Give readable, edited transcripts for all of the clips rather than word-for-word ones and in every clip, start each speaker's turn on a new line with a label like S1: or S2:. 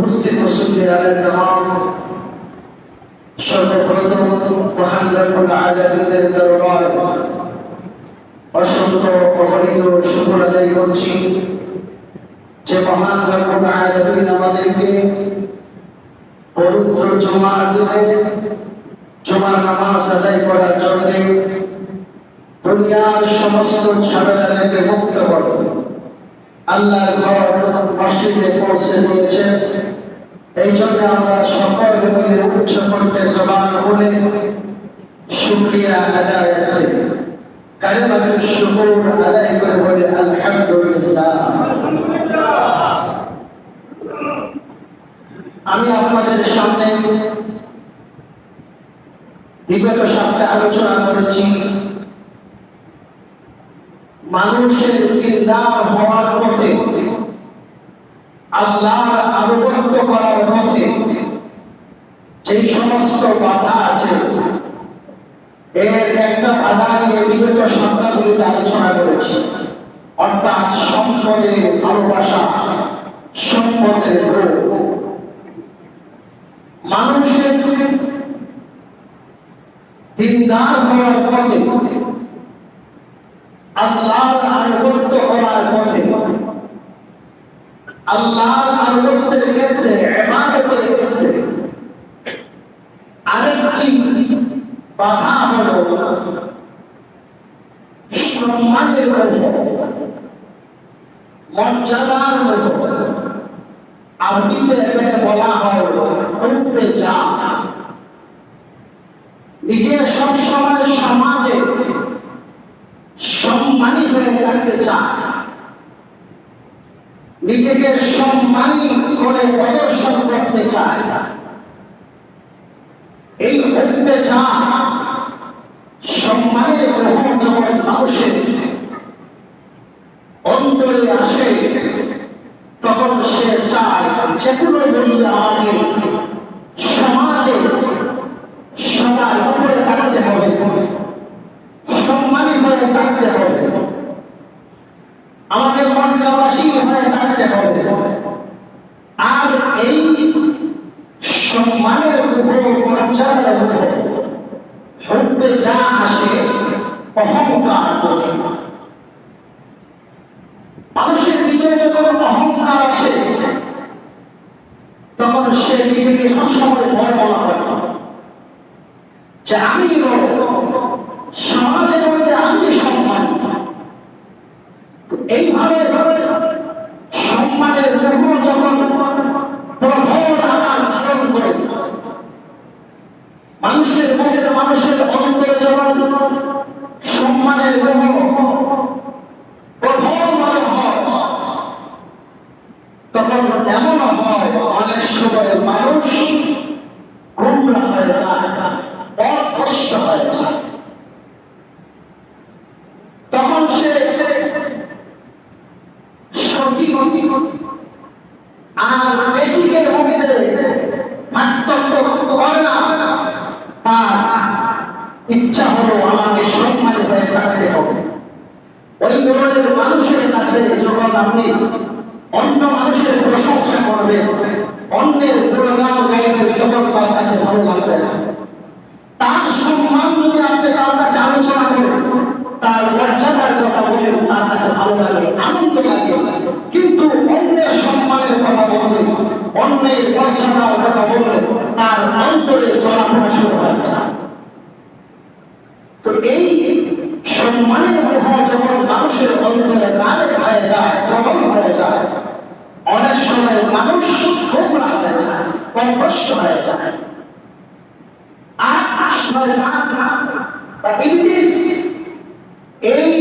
S1: উপস্থিত মুসলিম আলেম সর্বপ্রথম মহান রব্বুল আলামিনের দরবারে অসংখ্য অগণিত শুকর আদায় করছি যে মহান রব্বুল আলামিন আমাদেরকে পবিত্র জুমার দিনে জুমার নামাজ আদায় করার জন্য দুনিয়ার সমস্ত ঝামেলা থেকে মুক্ত করে আল্লাহর ঘর মসজিদে পৌঁছে দিয়েছেন। এই জন্য আমরা সকলে মিলে উচ্চ কণ্ঠে জবান খুলে শুকরিয়া আদায় করতে কালিমাতুশ শুকর আদায় করে বলে আলহামদুলিল্লাহ। আমি আপনাদের সামনে বিগত সপ্তাহে আলোচনা করেছি মানুষের দিনদার হওয়ার পথে আল্লাহর আনুগত্য করার পথে যে সমস্ত বাধা আছে এর একটা বাধা নিয়ে বিগত সপ্তাহগুলিতে আলোচনা করেছি, অর্থাৎ সম্পদের ভালোবাসা, সম্পদের লোভ। মানুষের দিনদার হওয়ার পথে আল্লাহর আনুগত্য করার পথে আল্লাহর আনুগত্যের ক্ষেত্রে ইবাদতের ক্ষেত্রে আরেকটি বাধা হলো সম্মানের লোভ, মর্যাদার লোভ। আরবিতে এখানে বলা হয় হুব্বে জাহ। নিজে সবসময় সমাজে সম্মানী হয়ে থাকতে চায়, নিজেকে সম্মানী করে প্রদর্শন করতে চায়। এই হুব্বে জাহ, সম্মানের গ্রহণ যখন মানুষের অন্তরে আসে তখন সে চায় যে কোনো মূল্যে আমাকে সমাজে সবার উপরে থাকতে হবে, সম্মানী হয়ে থাকতে হবে, আমাকে মর্যাদাশীল হয়ে থাকতে হবে। আর এই সম্মানের উপর মর্যাদার উপর হুব্বে জাহ আসে অহংকার থেকে। মানুষের ভিতরে যখন অহংকার আসে তখন সে নিজেকে সবসময় ভয় মনে করে যে আমি সমাজের মধ্যে আমি সম্মানী। এইভাবে সম্মানের মোহ যখন প্রবল আকার ধারণ করে মানুষের মধ্যে, মানুষের অন্তরে যখন সম্মানের মোহ প্রবল হয় তখন এমন হয় অনেক সময় মানুষ গোমরা হয়ে যায়, অস্পষ্ট হয়ে যায়। তখন সে সঠিক আর বেঠিকের মধ্যে পার্থক্য করে না। তার ইচ্ছা হলো আমাকে সম্মানিত হয়ে থাকতে হবে। ওই ধরনের মানুষের কাছে যখন আপনি অন্য মানুষের প্রশংসা করবেন, অন্যের গুণগান গাইবেন, তখন তার কাছে ভালো লাগবে না। তার সম্মান যদি আপনি তার কাছে আলোচনা করেন, তার মর্যাদার কথা বলেন, তার কাছে ভালো লাগে, আনন্দ লাগে। কিন্তু অন্যের সম্মানের কথা বললে, অন্যের মর্যাদার কথা বললে তার অন্তরে চলাফেরা শুরু হয়ে যায়। তো এই সম্মানের মোহ যখন মানুষের অন্তরে গাঢ় হয়ে যায়, প্রবল হয়ে যায়, অনেক সময় মানুষ গোমরা হয়ে যায়, পথভ্রষ্ট হয়ে যায়। আর শয়তান বা ইবলিস এই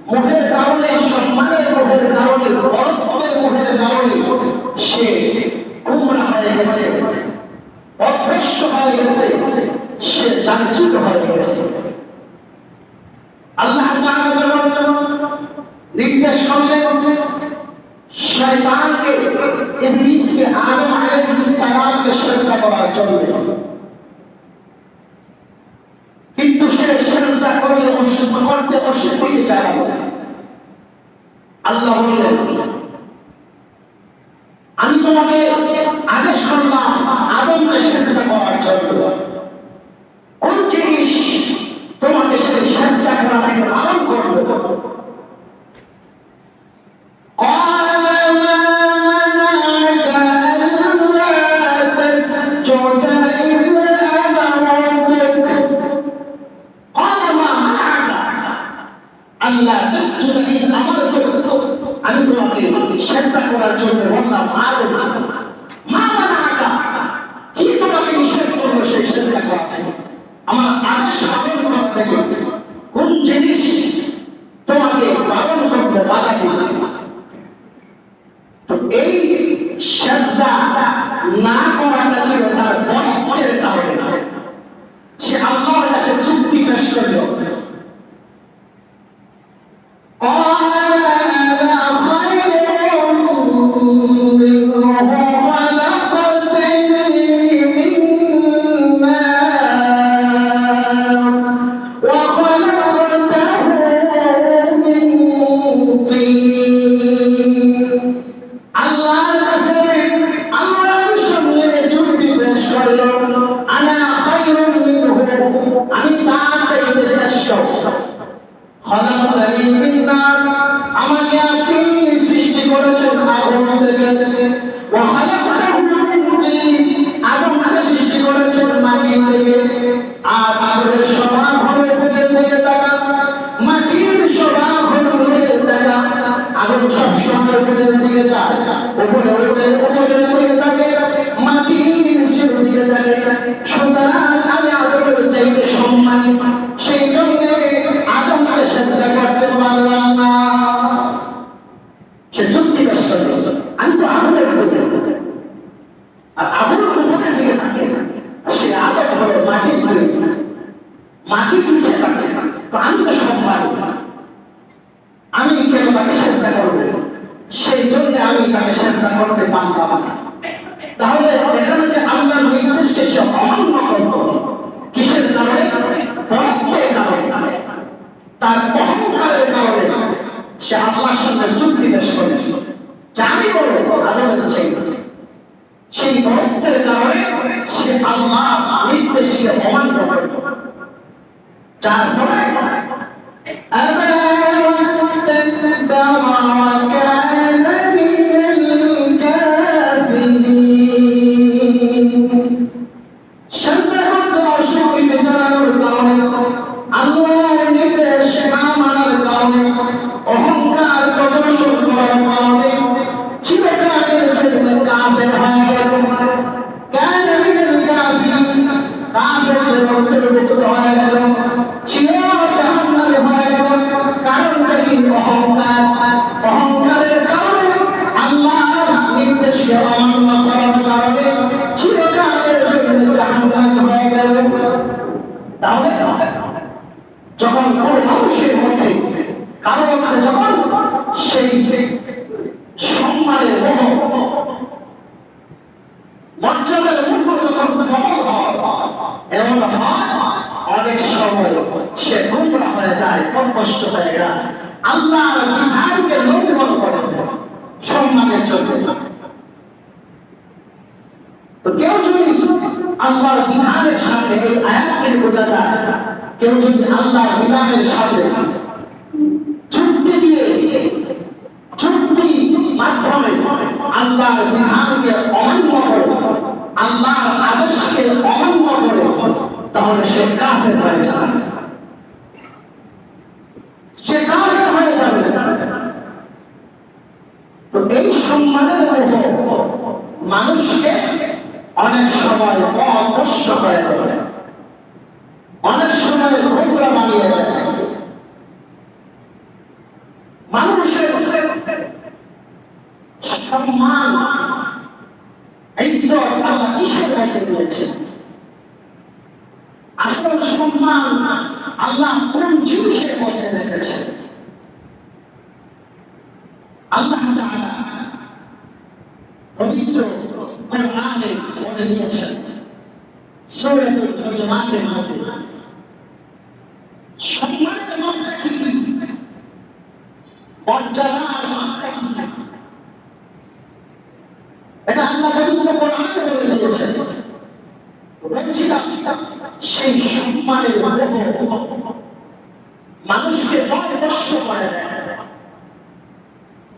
S1: মোহের কারণে, সম্মানের মোহের কারণে, বরত্বের মোহের কারণে সে গোমরা হয়ে গেছে, পথভ্রষ্ট হয়ে গেছে, সে লাঞ্ছিত হয়ে গেছে। আল্লাহ তাআলা যখন নির্দেশ করলেন শয়তানকে, ইবলিসকে আদম আলাইহিস সালামকে সিজদা করার জন্য, কিন্তু সে সিজদা করতে অস্বীকৃতি জানালো। আল্লাহ বললেন আমি তোমাকে আদেশ করলাম আদমকে সেজদা করার জন্য। কোন জিনিস তোমাকে সেই সেজদা করা থেকে বারণ করবে? আমি তোমাকে চেষ্টা করার জন্য বললাম আদম, মা মানাকা, কি তোমাকে নিষেধ করবো সেই চেষ্টা করা থেকে, আমার আদেশ পালন করা থেকে? কোন জিনিস তোমাকে পালন করবো, বাধা দিবে? তো এই সেজদা না করাটা ছিল তার বড়ত্বের কারণে। সে আল্লাহর কাছে চুক্তি পেশ করল, আমাকে আপনি সৃষ্টি করেছেন আগুন থেকে, আগুনকে সৃষ্টি করেছেন মাটি থেকে, আর আগুনের স্বভাব হলো উপরের দিকে তাকা, মাটির স্বভাব হলো নিচের তাকা। আগুন সবসময় উপরের দিকে যায়, উপরের দিকে থাকে, মাটির নিচের দিকে থাকে। সুতরাং আমি আগুনের চাইতে সম্মানী, সেই জন্য আদমকে চেষ্টা করতে পারলাম না। সে চুক্তি পেশ করল, আমি তো আগুনের দিকে, আর আগুন উপরের দিকে থাকে, সে আদম হলো মাটির দিকে, মাটির নিচে থাকে। তো আমি তো সম্মানী, আমি কেন তাকে চেষ্টা করবো? সেই জন্য আমি তাকে চেষ্টা করতে পারলাম না। তাহলে দেখানো যে আল্লাহর নির্দেশকে সে অমান্য করত। কিসের কারণে? বরত্বের কারণে, তার অহংকারের কারণে। সে আল্লাহর সঙ্গে চুক্তি পেশ করে যে আমি বলবো আদমের চাইতে। সেই বরত্বের কারণে সে আল্লাহ নির্দেশকে অমান্য করত, যার ফলে অহংকার প্রদর্শন করার কারণে চিরকালের জন্য কাফের হয়ে গেল। কাফেরদের অন্তর্ভুক্ত হয়ে গেল, চিরজাহান্নামী হয়ে গেল। কারণটা কি? অহংকার। অহংকারের কারণে আল্লাহর নির্দেশকে অমান্য করার কারণে চিরকালের জন্য জাহান্নামী হয়ে গেল। তাহলে যখন কোন মানুষের মধ্যে কারো মধ্যে যখন সেই সম্মানের মোহ, মর্যাদার মুখ যখন প্রবল হয়, এমন হয় অনেক সময় সে গুমরা হয়ে যায়, কষ্ট হয়ে যায়, আল্লাহর বিধানকে লঙ্ঘন করে সম্মানের জন্য। তো কেউ যদি আল্লাহর বিধানের সামনে, এই আয়াত থেকে বোঝা যায়, কেউ যদি আল্লাহর বিধানের সামনে চুক্তি দিয়ে, চুক্তি মাধ্যমে আল্লাহর বিধানকে অমান্য করে, আল্লাহর আদেশকে অমান্য করে, তাহলে সে কাফের হয়ে যাবে, সে কাফের হয়ে যাবে। তো এই সম্মানের মোহ মানুষকে অনেক সময় অকষ্ট করে দেয়, অনেক সময় গোমরা বানিয়ে দেয়। মানুষের সম্মান, ইজ্জত আল্লাহ কিসের মধ্যে দিয়েছেন? আসল সম্মান আল্লাহ কোন জিনিসের মধ্যে রেখেছেন? আল্লাহ তাআলা পবিত্র কোরআনে বলে দিয়েছেন, সূরাতুল হুজুরাতের মধ্যে সম্মানের মাত্রা কি, মর্যাদার মাত্রা কি? পবিত্র কোরআন বলে দিয়েছে। বলছিলাম সেই সম্মানের মোহ মানুষকে ভয় নষ্ট করে দেয়।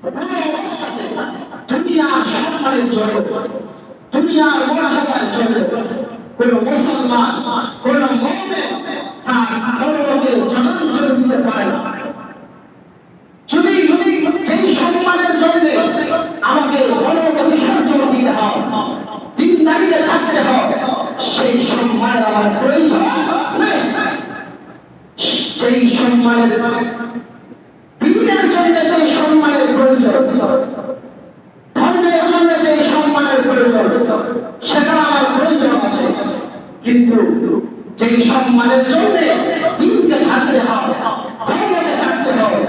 S1: কোনো অবস্থাতে দুনিয়ার সম্মানের জন্য, দুনিয়ার মর্যাদার জন্য কোন মুসলমান, কোন মুমিন তার ধর্মকে জলাঞ্জলি দিতে পারে না। যদি যেই সম্মানের জন্য আমাকে ধর্মকে বিসর্জন দিতে হয়, দিনদারিতে থাকতে হয়, সেই সম্মানের আমার প্রয়োজন নেই। যেই সম্মানের দিনের জন্য যেই সম্মানের প্রয়োজন, ধর্মের জন্য যেই সম্মানের প্রয়োজন, সেটা আমার প্রয়োজন আছে। কিন্তু যেই সম্মানের জন্য দিনকে ছাড়তে হবে, ধর্মকে ছাড়তে হবে,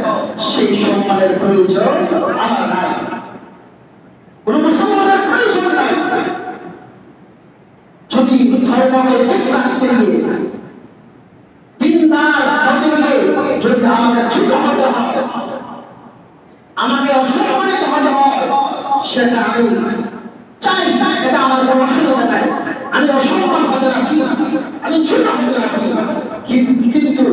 S1: সেই সম্মানের প্রয়োজন আমার নাই। কোন মুসলমানের প্রয়োজন নাই। যদি ধর্মকে ঠিক রাখতে গিয়ে, দিনদার হতে গিয়ে যদি আমাকে ছোট হতে হয়, আমাকে অসম্মানিত হতে হয়, সেটা আমি চাই, এটা আমার কোনো অসুবিধা নাই। আমি অসম্মান হতে রাজি, আমি ছোট হতে রাজি, কিন্তু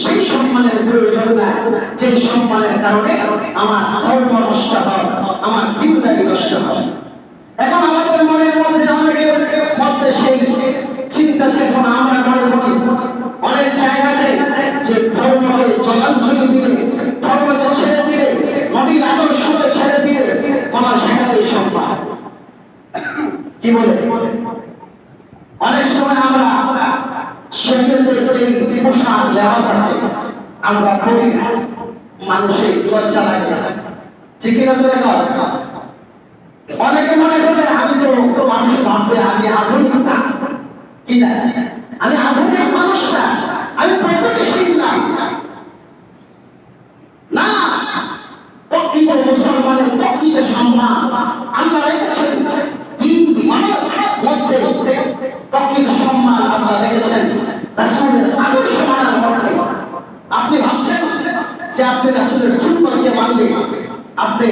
S1: সেই সম্মানের প্রয়োজন নাই যে সম্মানের কারণে আমার ধর্ম নষ্ট হয়, আমার দিনদারি নষ্ট হয়। এখন আমাদের মনের মধ্যে অনেকের মধ্যে সেই চিন্তা চেতনা আমরা মনে করি অনেক জায়গাতে যে ধর্মকে জলাঞ্জলি দিলে, ধর্মকে ছেড়ে দিলে, নবীর আদর্শকে ছেড়ে দিলে আমার সেটাতেই সম্মান। কি বলে? অনেক সময় আমরা শরীয়তের যে পোশাক লেবাস আছে আমরা পড়ি না, মানুষের লজ্জা লাগে, ঠিক না? অনেকে মনে করে আমি তো মানুষ ভাববে আমি আধুনিক না, কি না, আমি আধুনিক মানুষ না, আমি প্রগতিশীল না। না, প্রকৃত মুসলমানের প্রকৃত সম্মান আল্লাহ রেখেছেন দিন মানের মধ্যে। প্রকৃত সম্মান আল্লাহ রেখেছেন রাসূলের আদর্শ মানার মধ্যে। আপনি ভাবছেন যে আপনি রাসূলের সুন্নতকে মানলে আপনি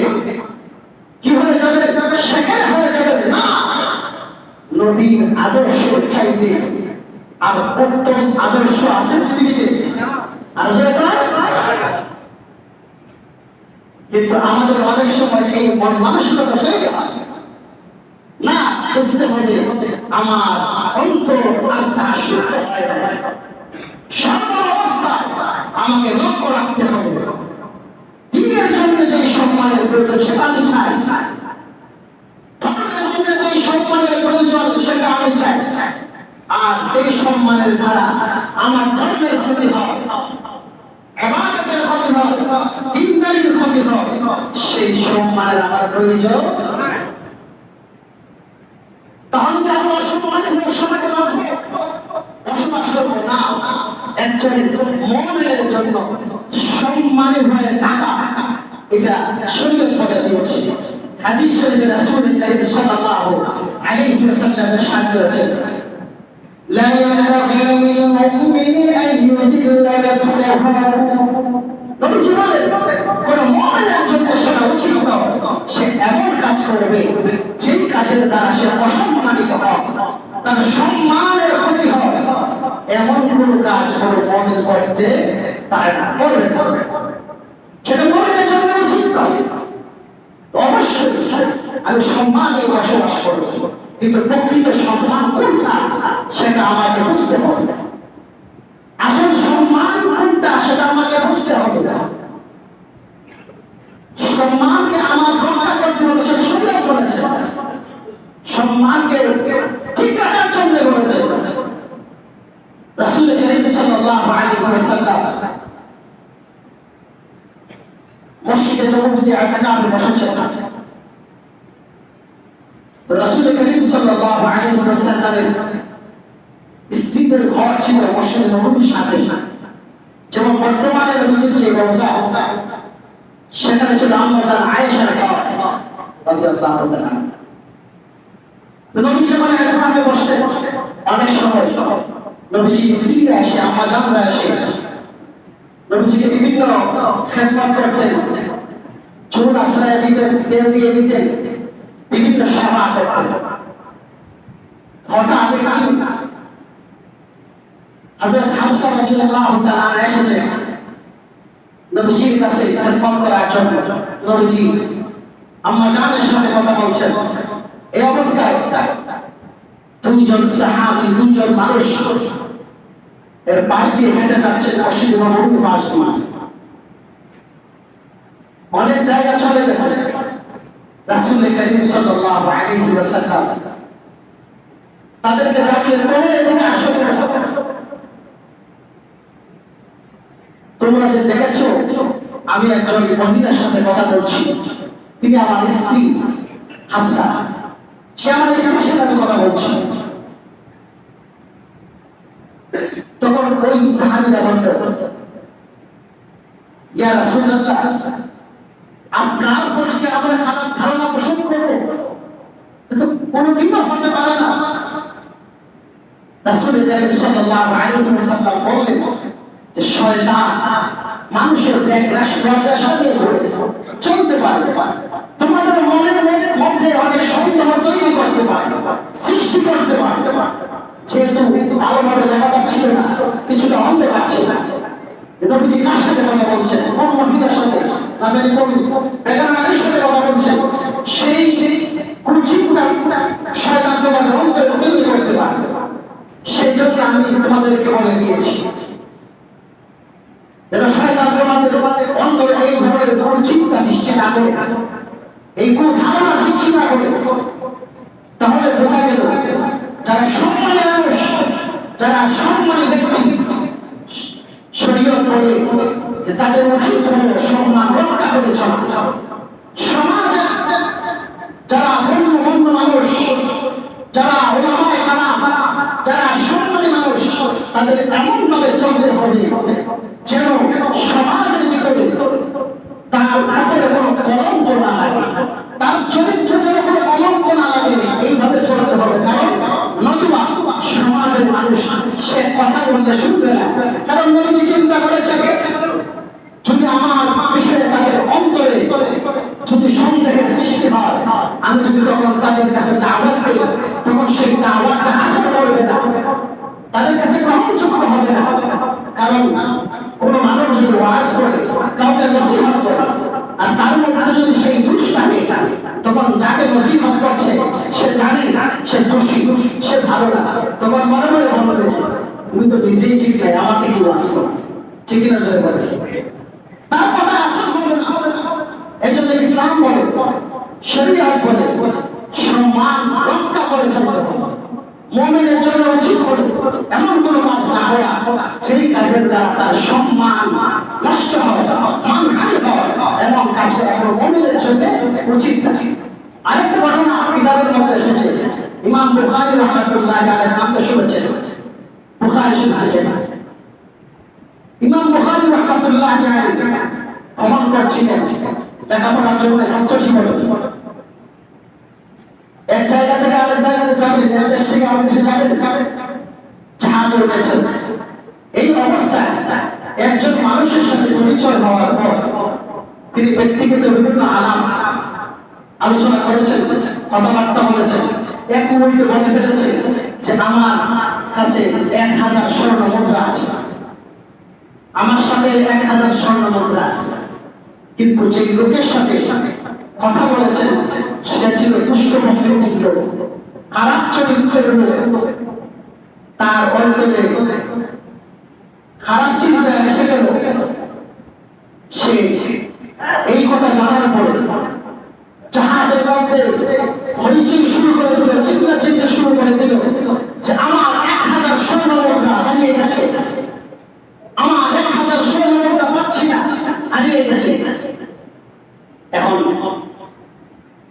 S1: কি হয়ে যাবে, সেকেন্ড হয়ে যাবে? না, নবীর আদর্শের চাইতে আর উত্তম আদর্শ আছে পৃথিবীতে? আছে না? কিন্তু আমাদের অনেক সময় এই মন মানসিকতা তৈরি হয় না। বুঝতে হবে আমার অন্তর আত্মা শুদ্ধ হয় না, সর্ব অবস্থায় আমাকে লক্ষ্য রাখতে হবে। দিনের জন্য যে সম্মানের প্রয়োজন সেটা আমি চাই, ধর্মের জন্য যে সম্মানের প্রয়োজন সেটা আমি চাই। আর যে সম্মানের দ্বারা আমার ধর্মের ক্ষতি হয়, ইবাদতের ক্ষতি হয়, দিনদারির ক্ষতি হয়, সেই সম্মানের আমার প্রয়োজন। তাহলে কি আমি অসম্মানের সমাজে বসবাস করবো না? একজন মুমিনের জন্য সম্মানী হয়ে থাকা এটা শরীয়ত বলে দিয়েছে। হাদিস শরীফে রাসূল কারীম সাল্লাল্লাহু আলাইহি ওয়াসাল্লামের সাথে আছে, লা ইয়ানবাগি লিল মুমিনি আন ইউযিল্লা নাফসাহু। নবীজি বলেন কোন মুমিনের জন্য সেটা উচিত নয় সে এমন কাজ করবে যে কাজের দ্বারা সে অসম্মানিত হয়, তার সম্মানের ক্ষতি হয়, এমন কোন কাজ কোন মুমিন করতে পারে না, করবে না। সেটা মুমিনের জন্য উচিত নয়। অবশ্যই আমি সম্মান নিয়ে বসবাস করব, কিন্তু প্রকৃত সম্মান কোনটা সেটা আমাকে বুঝতে হবে। আসল সম্মান কোনটা সেটা আমাকে বুঝতে হবে। সম্মানকে আমার রক্ষা করতে হবে, সে সুন্দর বলেছে। সম্মানকে ঠিক রাখার জন্য বলেছে রাসূল কারীম সাল্লাল্লাহু আলাইহি ওয়াসাল্লাম। মসজিদে নববীতে ইতিকাফে বসেছেন। তো রাসূল কারীম সাল্লাল্লাহু আলাইহি ওয়াসাল্লামের স্ত্রীদের ঘর ছিল মসজিদে নববীর সাথে, যেমন বর্তমানে নবীজির যে রওজা সেখানে ছিল আম্মা আয়েশার ঘর রাদিয়াল্লাহু তাআলা। তো নবী যখন এখানে বসতেন অনেক সময় নবীজি স্ত্রীরা এসে, আম্মা জানরা এসে নবীজিকে বিভিন্ন খেদমত করতেন, চুল আশ্রয় দিতেন, তেল দিয়ে দিতেন, বিভিন্ন সেবা করতেন। হঠাৎ একদিন হযরত হাফসা রাদিয়াল্লাহু তাআলা এসেছে নবীজির কাছে খেদমত করার জন্য। নবীজি আম্মা জানের সাথে কথা বলছেন, এই অবস্থায় দুইজন সাহাবী, দুইজন মানুষ এর পাশ দিয়ে হেঁটে যাচ্ছেন মসজিদে নববীর পাশ দিয়ে। অনেক জায়গা চলে গেছে, রাসূল করিম সাল্লাল্লাহু আলাইহি ওয়াসাল্লাম তাদেরকে ডাকলেন, এদিকে আসো, তোমরা যে দেখেছো আমি একজন মহিলার সাথে কথা বলছি, তিনি আমার স্ত্রী হাফসা, সে আমার স্ত্রীর সাথে আমি কথা বলছি। তখন ওই সাহাবীরা বলল, ইয়া রাসূলুল্লাহ, আপনার প্রতি কি আমরা খারাপ ধারণা পোষণ করবো? কিন্তু কোনোদিনও হতে পারে না। রাসূল সাল্লাল্লাহু আলাইহি ওয়াসাল্লাম বললেন যে শয়তান মানুষের ব্যাগরা সাজিয়ে ধরে চলতে পারে, তোমাদের মনের মধ্যে অনেক সন্দেহ তৈরি করতে পারে, সৃষ্টি করতে পারে। যেহেতু ভালোভাবে দেখা যাচ্ছিল না, কিছুটা অন্ধকার ছিল, নবীজি কার সাথে কথা বলছেন? কোন মহিলার সাথে, না জানি কোন বেগানা নারীর সাথে কথা বলছেন। সেই কুচিন্তা শয়তান তোমাদের অন্তরে তৈরি করতে পারে। সেই জন্য আমি তোমাদেরকে বলে দিয়েছি যেন শয়তান তোমাদের অন্তরে এই ধরনের কোন চিন্তা সৃষ্টি না করে, এই কোন ধারণা সৃষ্টি না করে। তাহলে বোঝা গেল যারা সম্মানী মানুষ, যারা সম্মানী ব্যক্তি, শরীয়ত বলে যে তাদের উচিত হলো সম্মান রক্ষা করে চলা। সমাজে যারা গণ্যমান্য মানুষ, যারা ওলামায়ে কেরাম, যারা সম্মানী মানুষ, তাদের এমন ভাবে চলতে হবে যেন সমাজের ভিতরে তার উপরে কোনো কলঙ্ক না লাগে, তার চরিত্র যেন কোনো কলঙ্ক না লাগে, এইভাবে চলতে হবে। কারণ নতুবা সমাজের মানুষ সে কথা বললে শুনবে না। কারণ নবীজি চিন্তা করেছেন, যদি আমার বিষয়ে তাদের অন্তরে যদি সন্দেহের সৃষ্টি হয়, আমি যদি তখন তাদের কাছে দাওয়াত দিই, তখন সেই দাওয়াতটা আসর করবে না, তাদের কাছে গ্রহণযোগ্য হবে না। কারণ কোন মানুষ যদি ওয়াজ করে, কাউকে নসিহত করে, আর তার মধ্যে যদি সেই দোষ থাকে, তখন যাকে নসিহত করছে সে জানে সে দোষী, সে ভালো না, তখন মনে মনে বলবে তুমি তো নিজেই ঠিক নাই, আমাকে কি ওয়াজ করো, ঠিক না? সে বলে তার কথা আসল হবে না। এই জন্য ইসলাম বলে, শরীয়ত বলে, সম্মান রক্ষা করে চলতে হবে। মুমিনের জন্য উচিত হলো এমন কোনো কাজ না করা যেই কাজের দ্বারা তার সম্মান নষ্ট হয়, মানহানি হয়, এবং কাজটা কোনো মুমিনের জন্য উচিত না। আরেকটা ঘটনা কিতাবের মধ্যে এসেছে, ইমাম বুখারী রাহমাতুল্লাহি আলাইহির নাম তো শুনেছেন, বুখারী শুনেছেন। ইমাম বুখারী রাহমাতুল্লাহি আলাইহি ভ্রমণ করছিলেন লেখাপড়ার জন্য, ছাত্র জীবনে এক জায়গা থেকে আরেক জায়গাতে যাবেন, এক দেশ থেকে আরেক দেশে যাবেন, জাহাজে উঠেছেন। এই অবস্থায় একজন মানুষের সাথে পরিচয় হওয়ার পর তিনি ব্যক্তিগত বিভিন্ন আলোচনা করেছেন, কথাবার্তা বলেছেন। এক মুহূর্তে বলে ফেলেছেন যে আমার কাছে 1000 স্বর্ণ মুদ্রা আছে, আমার সাথে 1000 স্বর্ণ মুদ্রা আছে। কিন্তু যে লোকের সাথে কথা বলেছেন সে ছিল দুষ্ট প্রকৃতির লোক, খারাপ চরিত্রের লোক। তার অন্তরে খারাপ চিন্তা এসে গেল। সে এই কথা জানার পরে জাহাজের মধ্যে হইচই শুরু করে দিল, চিল্লা শুরু করে দিল যে আমার 1000 স্বর্ণ মুদ্রা হারিয়ে গেছে, আমার 1000 স্বর্ণ মুদ্রা পাচ্ছি না, হারিয়ে গেছে। এখন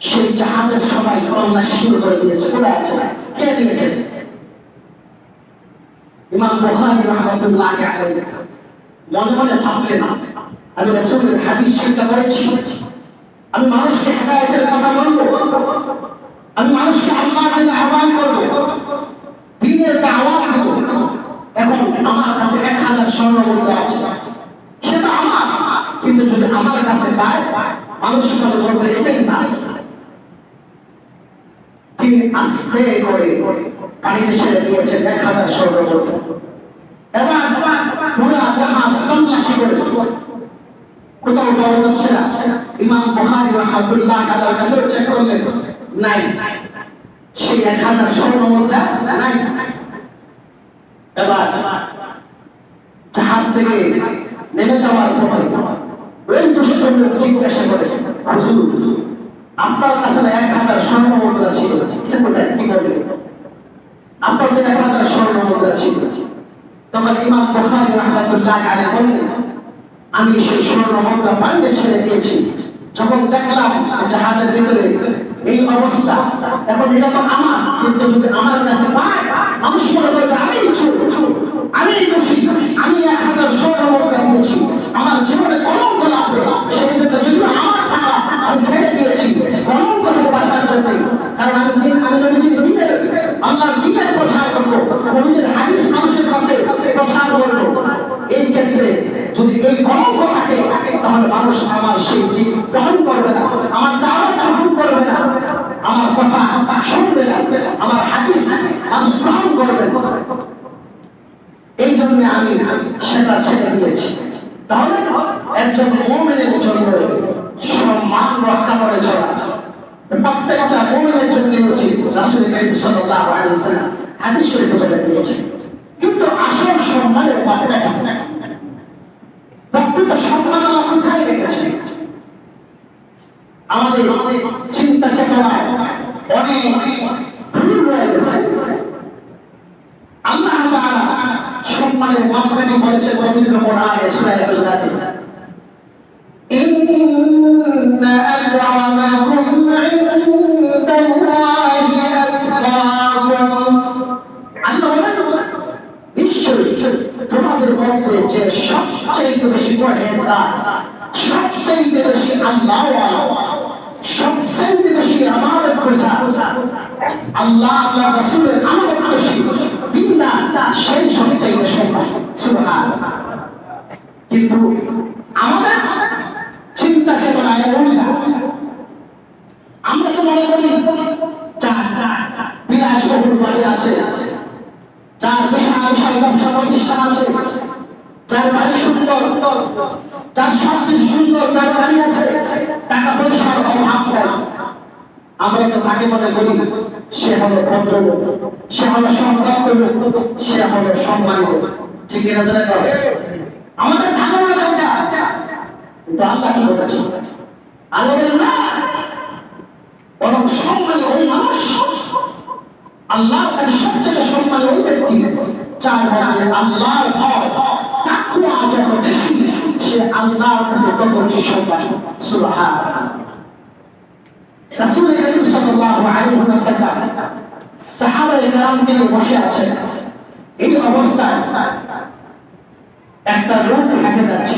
S1: সেই জাহাজের সবাই তল্লাশি শুরু করে দিয়েছে, কোথায় আছে, কে দিয়েছে? ইমাম বুখারী রাহমাতুল্লাহি আলাইহি মনে মনে ভাবলেন, আমি রাসূলের হাদিস চিন্তা করেছি, আমি মানুষকে হেদায়েতের কথা বলবো, আমি মানুষকে আল্লাহর দিকে আহ্বান করবো, দ্বীনের দাওয়াত দেব। এখন আমার কাছে 1000 স্বর্ণ মুদ্রা আছে, সেটা আমার, কিন্তু যদি আমার কাছে পায় মানুষ মনে করবে এটাই তার। তিনি আস্তে করে পানিতে ছেড়ে দিয়েছেন 1000 স্বর্ণ মুদ্রা। এবার পুরা জাহাজ তল্লাশি করে কোথাও পাওয়া যাচ্ছে না। ইমাম বুখারী রাহমাতুল্লাহ আলাইহির কাছে চেক করলেন, নাই, সেই 1000 স্বর্ণ মুদ্রা নাই। এবার জাহাজ থেকে নেমে যাওয়ার পথে ওই দুষ্ট লোক জিজ্ঞাসা করে, হুজুর আপনার কাছে 1000 স্বর্ণ মুদ্রা ছিল, এটা কোথায় কি করলেন? আপনার তো 1000 স্বর্ণ মুদ্রা ছিল। তখন ইমাম বুখারী রাহমাতুল্লাহ আলাইহি বললেন, আমি সেই স্বর্ণ মুদ্রা পানিতে ছেড়ে দিয়েছি। যখন দেখলাম যে জাহাজের ভিতরে এই অবস্থা, এখন এটা তো আমার, কিন্তু যদি আমার কাছে পায় মানুষ মনে করবে আমি চোর, আমি দোষী, আমি 1000 স্বর্ণ মুদ্রা দিয়েছি, আমার জীবনে কলঙ্ক লাগবে। সেই জন্য যদি আমার টাকা আমি ফেলে দিয়েছি কলঙ্ক থেকে বাঁচার জন্য, কারণ আমি নবীজির দ্বীনের, আল্লাহর দ্বীনের প্রচার করবো, নবীজির হাদিস মানুষের কাছে প্রচার করবো। এই ক্ষেত্রে যদি এই কলঙ্ক থাকে তাহলে মানুষ আমার সেই দিক গ্রহণ করবে না, আমার দাওয়াত গ্রহণ করবে না, আমার কথা শুনবে না, আমার হাদিস মানুষ গ্রহণ করবে না। এই জন্য আমি সেটা ছেড়ে দিয়েছি। তাহলে একজন মুমিনের জন্য সম্মান রক্ষা করে চলা প্রত্যেকটা মুমিনের জন্য উচিত। রাসূল কারীম সাল্লাল্লাহু আলাইহি ওয়াসাল্লাম হাদিস শরীফে বলে দিয়েছেন। কিন্তু আসল সম্মানের মাত্রাটা প্রকৃত সম্মান আল্লাহ কোথায় রেখেছে? আমাদের চিন্তা চেতনায় অনেক ভুল রয়ে গেছে। আল্লাহ তাআলা সম্মানের মাপকাঠি বলেছেন পবিত্র কোরআনে সূরা আল-হুজুরাতে, ইন্না আকরামাকুম ইনদাল্লাহি আতকাকুম। আল্লাহ বলেন নিশ্চয়ই তোমাদের মধ্যে যে সবচেয়ে বেশি পরহেজগার, সবচেয়ে বেশি আল্লাহওয়ালা, সবচেয়ে বেশি আমানত গুজার, আল্লাহ আল্লাহ রাসূলের আমানতকারী দিনদার, সেই সবচেয়ে সম্মান। সুবহানাল্লাহ। কিন্তু আমাদের চিন্তা চেতনায় উল্টা। আমরা তো মনে করি যার বিলাসবহুল বাড়ি আছে, যার বিশাল বিশাল ব্যবসা প্রতিষ্ঠান আছে, যার বাড়ি সুন্দর, যার সবকিছু সুন্দর, যার বাড়ি আছে, টাকা পয়সার অভাব নেই, আমরা তো তাকে মনে করি সে হলো ভদ্রলোক, সে হলো সম্মানিত লোক, সে হলো সম্মানিত। ঠিক কিনা জানা যাবে? আমাদের ধারণা এটা। কিন্তু আল্লাহ কি বলেছেন? আল্লাহ বলেন না, বরং সম্মানী ওই মানুষ, আল্লাহর কাছে সবচেয়ে সম্মানী ওই ব্যক্তি যার মধ্যে আল্লাহর ভয় তাকওয়া যত বেশি, সে আল্লাহর কাছে তত বেশি সম্মানী। সুবহানাল্লাহ। রাসূল কারীম সাল্লাল্লাহু আলাইহি ওয়াসাল্লাম সাহাবায়ে কেরামকে নিয়ে বসে আছেন। এই অবস্থায় একটা লোক হেঁটে যাচ্ছে।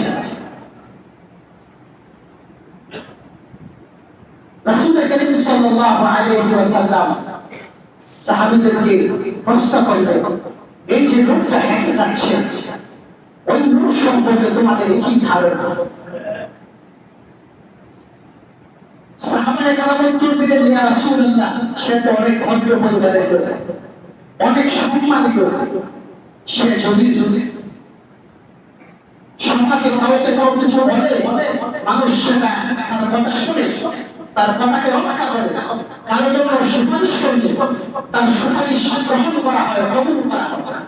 S1: রাসূল কারীম সাল্লাল্লাহু আলাইহি ওয়াসাল্লাম সাহাবীদেরকে প্রশ্ন করলেন, এই যে লোকটা হেঁটে যাচ্ছে, ওই লোক সম্পর্কে তোমাদের কি ধারণা? সাহাবায়ে কেরাম উত্তর দিলেন, ইয়া রাসূলুল্লাহ, সে তো অনেক ভদ্র পরিবারের লোক, অনেক সম্মানী লোক, সে যদি সমাজে কাউকে কোনো কিছু বলে, মানুষ সেটা তার কথা শুনে, তার কথাকে রক্ষা করে, কারোর জন্য সুপারিশ করলে তার সুপারিশ গ্রহণ করা হয়, কবুল করা হয়।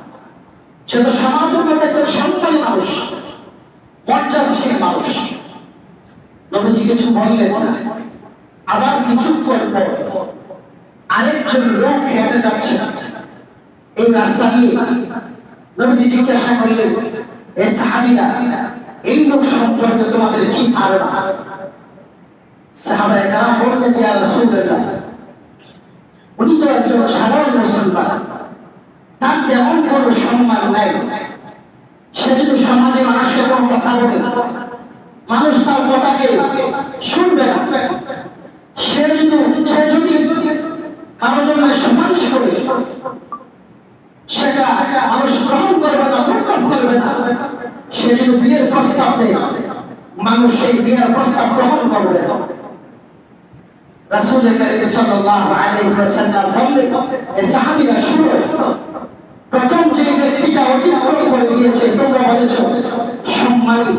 S1: সে তো সমাজের মধ্যে একটা সম্মানী মানুষ, মর্যাদাশীল মানুষ। নবীজি কিছু বললেন না। আবার কিছুক্ষণ পর আরেকজন লোক হেঁটে যাচ্ছে এই রাস্তা দিয়ে। নবীজি জিজ্ঞাসা করলেন, এ সাহাবীরা, এই লোক সম্পর্কে তোমাদের কি ধারণা? সাহাবায়ে কেরাম বললেন, ইয়া রাসূলুল্লাহ, উনি তো একজন সাধারণ মুসলমান, তার তেমন কোনো সম্মান নাই। সে যদি সমাজে মানুষকে কোনো কথা বলে, মানুষ তার কথাকে শুনবে না। সে যদি কারোর জন্য সুপারিশ করে, সেটা মানুষ গ্রহণ করবে না, মূর্খতা করবে না। সে যদি বিয়ের প্রস্তাব দেয়, মানুষ সেই বিয়ের প্রস্তাব গ্রহণ করবে না। রাসূল কারীম সাল্লাল্লাহু আলাইহি ওয়াসাল্লাম বললেন, এ সাহাবীরা শুনো, প্রথম যে ব্যক্তিটা অতিক্রম করে গিয়েছে তোমরা বলেছ সম্মানী,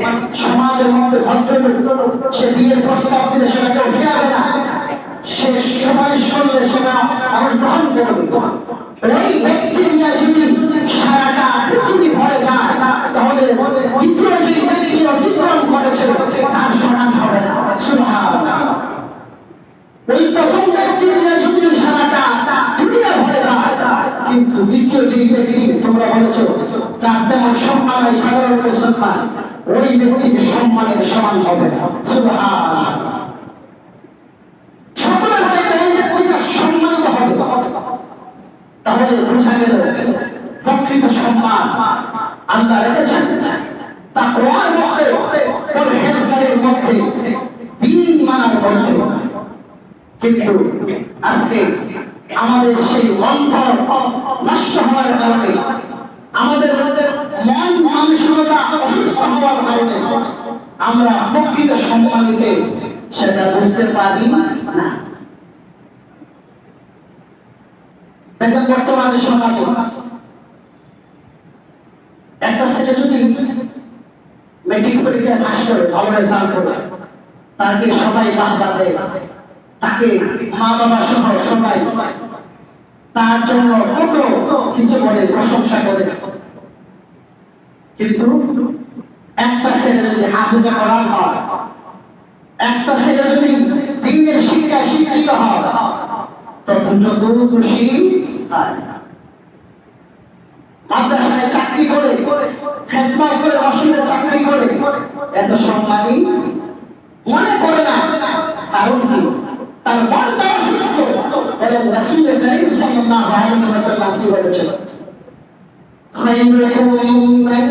S1: সমাজের মধ্যে ভদ্রলোক, সে বিয়ের প্রস্তাব দিলে সেটা কেউ ফেরাবে না, সে সুপারিশ করলে সেটা মানুষ গ্রহণ করবে। ওই ব্যক্তি নিয়ে যদি সারাটা পৃথিবী ভরে যায় তাহলে দ্বিতীয় যে ব্যক্তি অতিক্রম করেছে তার সমান হবে না। সুবহানাল্লাহ। ওই প্রথম ব্যক্তি নিয়ে যদি সারাটা দুনিয়া ভরে যায় কিন্তু দ্বিতীয় যে ব্যক্তি তোমরা বলেছ যার তেমন সম্মান হয় সাধারণ মুসলমান, ওই ব্যক্তির সম্মানের সমান হবে না। সুবহানাল্লাহ। সকলের চাইতে ওই ব্যক্তিটা সম্মানিত হবে। তাহলে বোঝা গেল প্রকৃত সম্মান আল্লাহ রেখেছেন তাকওয়ার মধ্যে, পরহেজগারির মধ্যে, দ্বীন মানার মধ্যে। কিন্তু আজকে আমাদের সেই অন্তর নষ্ট হওয়ার কারণে, আমাদের মন মানসিকতা অসুস্থ হওয়ার কারণে আমরা প্রকৃত সম্মানিতে সেটা বুঝতে পারি না। দেখেন বর্তমানে সমাজে একটা ছেলে যদি মেট্রিক পরীক্ষায় পাস করে, ভালো রেজাল্ট করে, তাকে সবাই বাহবা দেয়, তাকে মা বাবা সহ সবাই তার জন্য কত কিছু বলে, প্রশংসা করে। কিন্তু একটা ছেলে যদি হাফেজে কোরআন হয়, একটা ছেলে যদি দ্বীনের শিক্ষায় শিক্ষিত হয়, ততটুকু খুশি হয়। মাদ্রাসায় চাকরি করে, খেদমত করে, মসজিদে চাকরি করে এত সম্মানী মনে করে না। কারণ কি? তার মনটা অসুস্থ। বলেন রাসূল কারীম সাল্লাল্লাহু আলাইহি ওয়াসাল্লাম কি বলেছেন? খায়রুকুম মান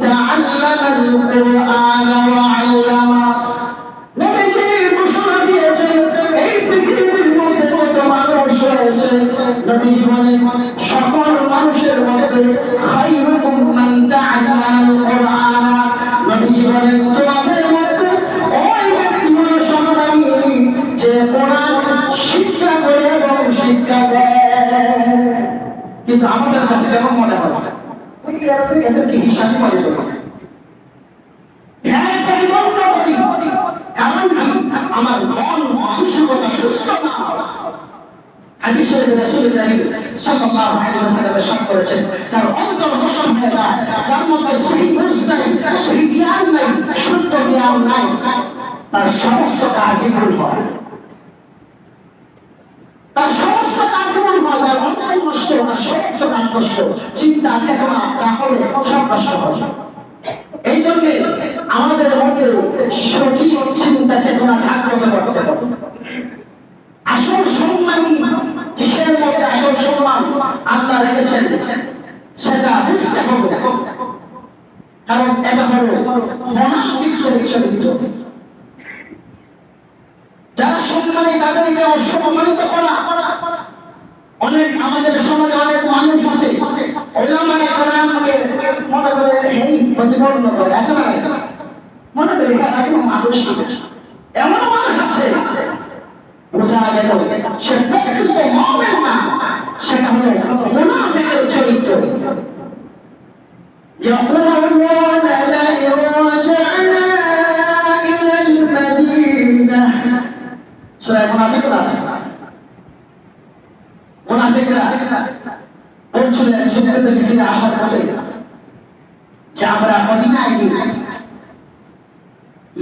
S1: তাআল্লামাল কুরআন ওয়া আল্লামা। নবীজি ঘোষণা দিয়েছেন এই পৃথিবীর মধ্যে যত মানুষ রয়েছে, নবীজি বলেন সকল মানুষের মধ্যে খায়রুকুম মান তাআল্লামাল কুরআন। নবীজি বলেন তোমাদের মধ্যে ওই ব্যক্তি হলো সম্মানী যে কোরআন শিক্ষা করে এবং শিক্ষা দেয়। কিন্তু আমাদের কাছে কেমন মনে হয় এত কি হিসাব করে দেবো? হ্যাঁ, পরিবর্তন করি। কারণ কি? আমার মন মানসিকতা সুস্থ না। হাদিসে রাসূল কারীম সাল্লাল্লাহু আলাইহি ওয়াসাল্লাম ইরশাদ করেছেন, যার অন্তর নষ্ট হয়ে যায়, যার মধ্যে সহিহ বুঝ নাই, সহিহ জ্ঞান নাই, শুদ্ধ জ্ঞান নাই, তার সমস্ত কাজই ভুল হয়। তার সমস্ত কাজ ভুল হয়, যার অন্তর নষ্ট, তার সমস্ত কাজ নষ্ট, চিন্তা চেতনা যা হবে সব নষ্ট হবে। এই জন্য আমাদের মধ্যে সঠিক চিন্তা চেতনা জাগ্রত করতে হবে। আসল সম্মানী কিসের মধ্যে আসল সম্মান আল্লাহ রেখেছেন সেটা বুঝতে হবে। কারণ এটা হলো মুনাফিকদের চরিত্র। যারা সম্মানী তাদেরকে অসম্মানিত করা। অনেক আমাদের সমাজে অনেক মানুষ আছে ওলামায়ে কেরামকে মনে করে এই প্রতিপন্ন করে, আছে না? মনে করে এরা কোনো মানুষ না। এমন মানুষ আছে বোঝা গেল সে প্রকৃত মুমিন না, সেটা হলো মুনাফিকের চরিত্র। يقولون لئن رجعنا إلى المدينة সূরা মুনাফিকুন আছে। মুনাফিকরা বলছিলেন যুদ্ধ থেকে ফিরে আসার পথে যে আমরা মদিনায় গিয়ে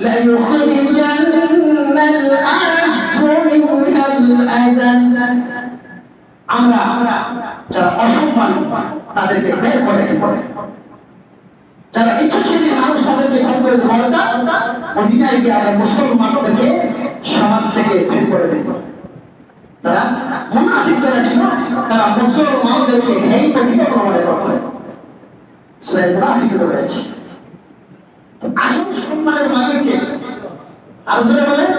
S1: لا يخرجن الأعز منها الأذل, আমরা যারা অসম্মান তাদেরকে বের করে দেব, যারা ইচ্ছাশীল মানুষ তাদেরকে বের করে দেব। মদিনায় গিয়ে আমরা মুসলমানদেরকে সমাজ থেকে বের করে দেব। তারা মুনাফিক যারা ছিল তারা মুসলমানদেরকে এই পরিকল্পনা করতে সূরা মুনাফিক রয়েছে। আসল সম্মানের মালিককে আর জোরে বলেন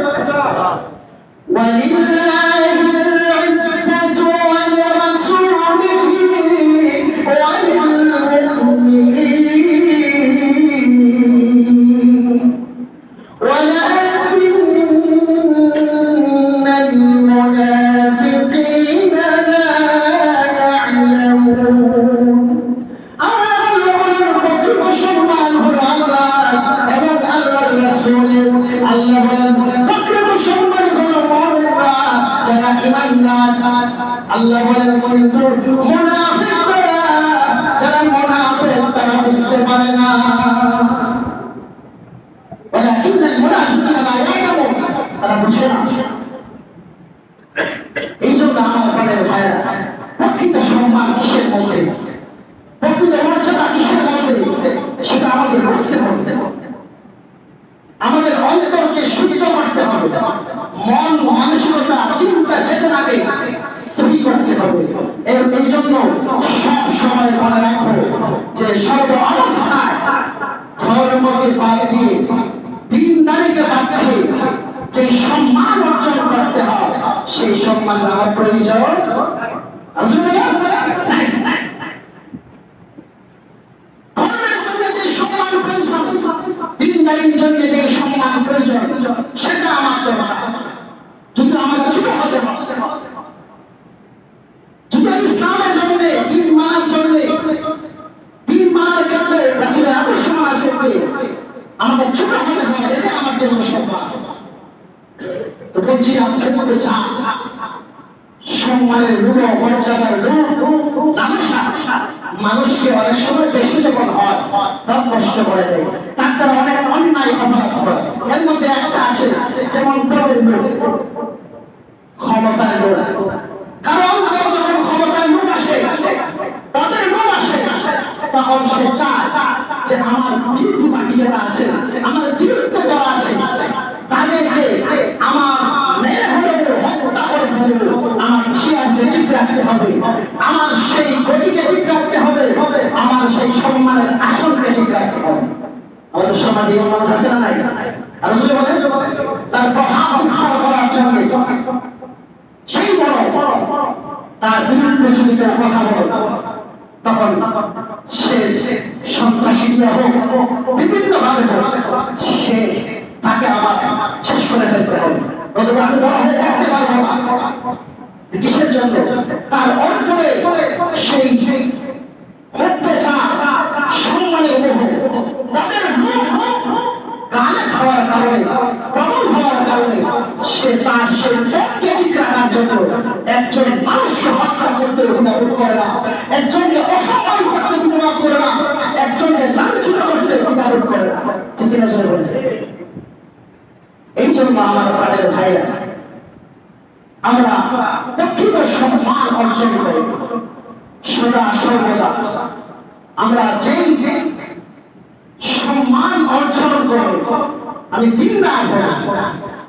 S1: ওয়ালিল্লাহিল ইজ্জাতু ওয়া লিরাসূলিহি ওয়া লিল মুমিনিন ওয়ালাকিন্নাল মুনাফিকিনা লা ইয়া'লামুন। সম্মানের কিন্তু মুনাফিকরা, যারা মুনাফিক তারা বুঝতে পারে না। ওয়ালাকিন্নাল মুনাফিকিনা লা ইয়ালামুন, তারা বুঝে না। এই জন্য আমার বড় ভাইরা, প্রকৃত সম্মান কিসের মধ্যে, প্রকৃত মর্যাদা কিসের মধ্যে, সেটা আমাদের বুঝতে হবে। আমাদের অন্তরকে শুদ্ধ করতে হবে, মন মানসিকতা চিন্তা চেতনাকে সহি করতে হবে। এই জন্য সব সময় মনে রাখবো যে সর্ব অবস্থায় ধর্মকে বাদ দিয়ে, দিনদারিকে বাদ দিয়ে যে সম্মান অর্জন করতে হয়, সেই সম্মান আমার প্রয়োজন দিনদারির জন্য যে সম্মান প্রয়োজন, সেটা আমার দরকার। যদি আমাকে ছোট হতে হয়, যদি ইসলামের জন্য, দিন মানার জন্য, দিন মানার ক্ষেত্রে, রাসূলের আদর্শ মানার ক্ষেত্রে আমাকে ছোট হতে হয়, এটা আমার জন্য সম্মান। তো বলছি, আমাদের মধ্যে চা সম্মানের রূপ, মর্যাদার রূপ, লালসা মানুষকে অনেক সময় বেশি যখন হয় তখন কষ্ট করে দেয়, তার দ্বারা অনেক অন্যায় অপরাধ হয়। এর মধ্যে একটা আছে, যেমন পদের লোক, ক্ষমতার লোক। কারণ যখন ক্ষমতার লোক আসে, পদের লোক আসে, তখন সে চায় যে আমার বিরুদ্ধে বাকি যারা আছে, আমার বিরুদ্ধে যারা আছে, তাদেরকে আমার মেয়ে হলেও, হত্যা করে হলেও আমার চেয়ারকে ঠিক রাখতে হবে, আমার সেই গদিকে ঠিক রাখতে হবে, আমার সেই সম্মানের আসনকে ঠিক রাখতে হবে। আমাদের সমাজে এমন আছে না নাই? আর রাসূল বলেন, তার প্রভাব বিস্তার করার জন্য সেই বড় তার বিরুদ্ধে যদি কেউ কথা বলে, তখন সে সন্ত্রাসী দিয়ে হোক, বিভিন্ন ভাবে হোক, সে তাকে আবার শেষ করে ফেলতে হবে। অথবা আমি বড় হয়ে দেখতে পারবো না। কিসের জন্য? তার অন্তরে সেই হত্যা সম্মানের মোহ, তাদের গালে খাওয়ার কারণে, প্রবল হওয়ার কারণে সে তার সেই পথকে ঠিক রাখার জন্য একজন মানুষকে হত্যা করতে দ্বিধাবোধ করে না, একজনকে অসম্মান করতে দ্বিধাবোধ করে না, একজনকে লাঞ্ছিত করতে দ্বিধাবোধ করে না। ঠিক কিনা জোরে বলে? এই জন্য আমার প্রাণের ভাইরা, আমরা প্রকৃত সম্মান অর্জন করি সদা সর্বদা। আমরা যেই সম্মান অর্জন করি, আমি দিন না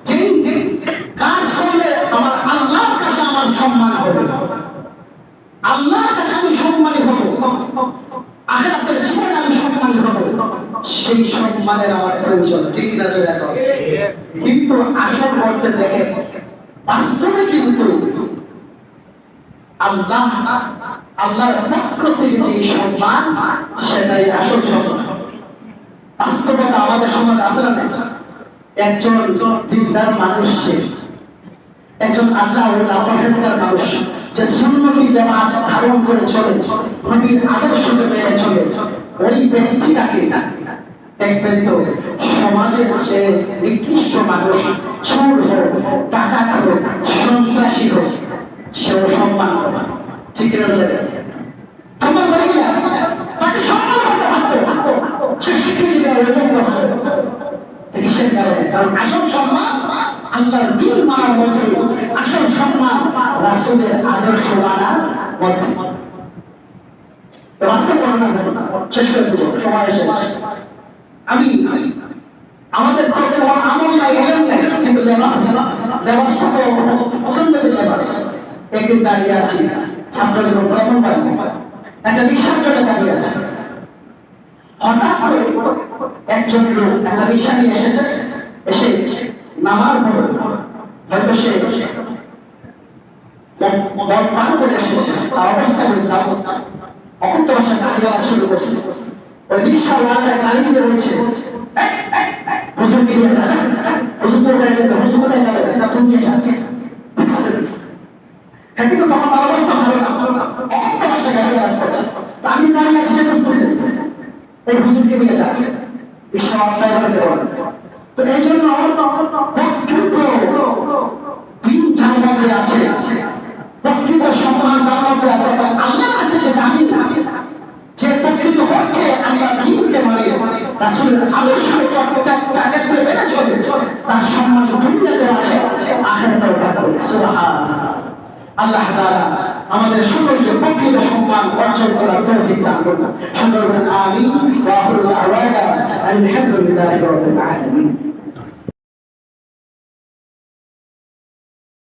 S1: যেই কাজ করলে আমার আল্লাহর কাছে আমার সম্মান হবে, আল্লাহর কাছে আমি সম্মানী হব, আখিরাতের জীবনে আমি সম্মানী হব, সেই সম্মানের আমার প্রয়োজন। ঠিক না জোরে বলো? কিন্তু আসল করতে দেখে বাস্তবে কিন্তু আল্লাহর পক্ষ থেকে যে সম্মান, সেটাই আসল সম্মান। বাস্তবতা আমাদের সমাজে আছে না? একজন দিনদার মানুষকে, একজন আল্লাহওয়ালা পরহেজগার মানুষ যে সুন্নতি নামাজ ধারণ করে চলে, নবীর আদর্শকে মেনে চলে, ওই ব্যক্তিটাকে দেখবেন তো সমাজের যে নিকৃষ্ট মানুষ, চোর হোক, ডাকাত হোক, সন্ত্রাসী হোক, সেও সম্মান করে। ঠিক কিনা বলে? সম্মান করে কিনা? তাকে সম্মান করতে থাকতো, সে স্বীকৃতি দেওয়া এরকম কথা। কিসের কারণে? কারণ আসল সম্মান আল্লাহর দিন মানার মধ্যে, আসল সম্মান রাসূলের আদর্শ মানার মধ্যে। বাস্তব ঘটনা শেষ করে দেব, সময় এসে আমি আমাদের করতে আমল নাই, এলেন নাই, কিন্তু লেবাসটা তো সুন্নতের লেবাস। একদিন দাঁড়িয়ে আছি ছাত্র জীবন ব্রাহ্মণ বাড়ি, একটা রিক্সার জন্য দাঁড়িয়ে আছে। হঠাৎ করে একজন লোক একটা রিক্সা নিয়ে এসেছে, এসে নামার পরে হয়তো সে পান করে এসেছে, তার অবস্থা হয়েছে অকথ্য ভাষায় গালি গালা শুরু করছে। ওই রিক্সাওয়ালা গালি দিয়ে বলছে, হুজুরকে নিয়ে যা, হুজুর কোথায় গেছে, হুজুর কোথায় যাবে, তুমি নিয়ে যা। কিন্তু তখন তার অবস্থা ভালো না, অকথ্য ভাষায় গালি গালাজ করছে। আমি দাঁড়িয়ে আছি, সে বুঝতেছে এই হুজুরকে নিয়ে যা, রিক্সাওয়ালা বলে। তো এই জন্য প্রকৃত দিন যার মধ্যে আছে, প্রকৃত সম্মান যার রাসূলের আদর্শের প্রত্যেকটা ক্ষেত্রে মেনে চলে, তার সম্মান দুনিয়াতেও আছে, আখিরাতেও থাকবে। সুবহানাল্লাহ। আল্লাহ তাআলা আমাদের সকলকে প্রকৃত সম্মান অর্জন করার তৌফিক দান করুন। সকলে বলেন আমিন। ওয়া আখিরু দাওয়ানা আলহামদুলিল্লাহি রাব্বিল আলামিন।